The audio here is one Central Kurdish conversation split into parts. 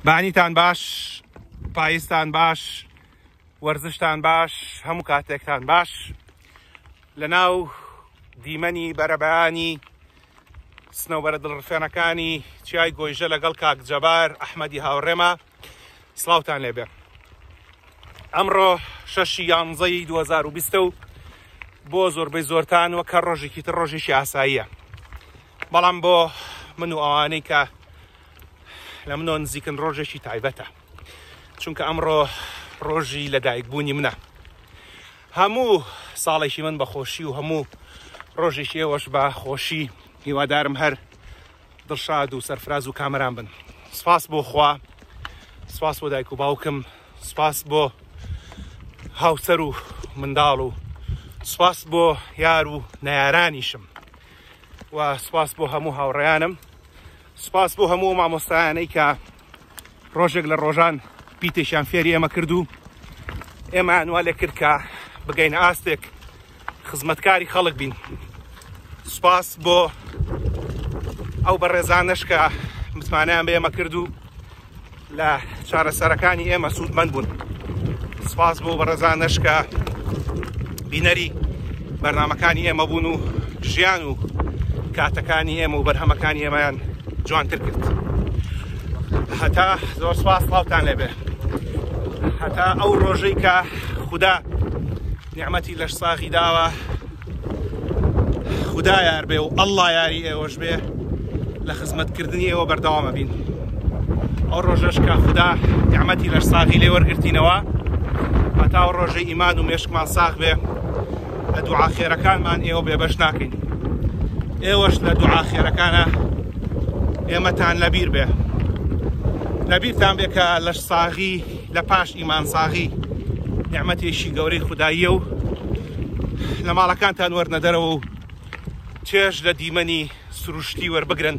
بانیتان باش، پایستان باش، وەرزشتان باش، هەموو کاتێکتان باش. لەناو دیمەنی بەرەبەیانی سنەوبەرە دڵڕفێنەکانی چیای گۆیژە لەگەڵ کاک جەبار ئەحمەدی هاوڕێمە سڵاوتان لێبێ. ئەمڕۆ 6/11 2020 بۆ زۆربەی زۆرتان وەکە ڕۆژێکی تر ڕۆژێکی ئاساییە، بەڵام بۆ من و ئەوانەی کە لە منۆ نزیکن ڕۆژێکی تایبەتە، چونکە ئەمڕۆ ڕۆژی لەدایکبوونی منە. هەموو ساڵێکی من بە خۆشی و هەموو ڕۆژێکی ئێوەش بە خۆشی هیوادارم هەر دڵشاد و سەرفراز و کامەران بن. سپاس بۆ خوا، سپاس بۆ دایک و باوکم، سپاس بۆ هاوسەر و منداڵ و سپاس بۆ یار و نەیارانیشم و سپاس بۆ هەموو هاوڕێیانم، سپاس بۆ هەموو مامۆستایانەی کە ڕۆژێک لە ڕۆژان پیتێکیان فێری ئێمە کرد و ئێمەیان وا لێ کرد کە بگەینە ئاستێک خزمەتکاری خەڵک بین. سپاس بۆ ئەو بەڕێزانەش کە متمانەیان بە ئێمە کرد و لە چارەسەرەکانی ئێمە سوودمەند بوون. سپاس بۆ بەڕێزانەش کە بینەری بەرنامەکانی ئێمە بوون و ژیان و کاتەکانی ئێمە و بەرهەمەکانی ئێمەیان جوانتر کرد. هەتا زۆر سپاس، سڵاوتان لێبێ. هەتا ئەو ڕۆژەی کە خودا نیعمەتی لەش ساغی داوە، خودا یار بێ و ئەڵڵا یاری ئێوەش بێ، لە خزمەتکردنی ئێوە بەردەوامە بین. ئەو ڕۆژەش کە خودا نیعمەتی لەش ساغی لێ وەرگرتینەوە، هەتا ئەو ڕۆژەی ئیمان و مێشکمان ساغ بێ، لە دوعا خێرەکانمان ئێوە بێبەش ناکەین. ئێوەش لە دوعا خێرەکانە ئێمەتان لەبیر بێ، لەبیرتان بێ کە لەش ساغی لە پاش ئیمان ساغی نیعمەتێکی گەورەی خوداییە و لە ماڵەکانتان وەرنە دەرەوە و چێژ لە دیمەنی سروشتی وەربگرن،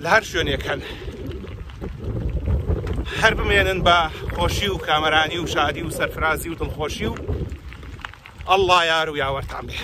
لە هەر شوێنێک هەن، هەر بمێنن بە خۆشی و کامەرانی و شادی و سەرفرازی و دڵخۆشی و ئەڵڵا یار و یاوەرتان بێ.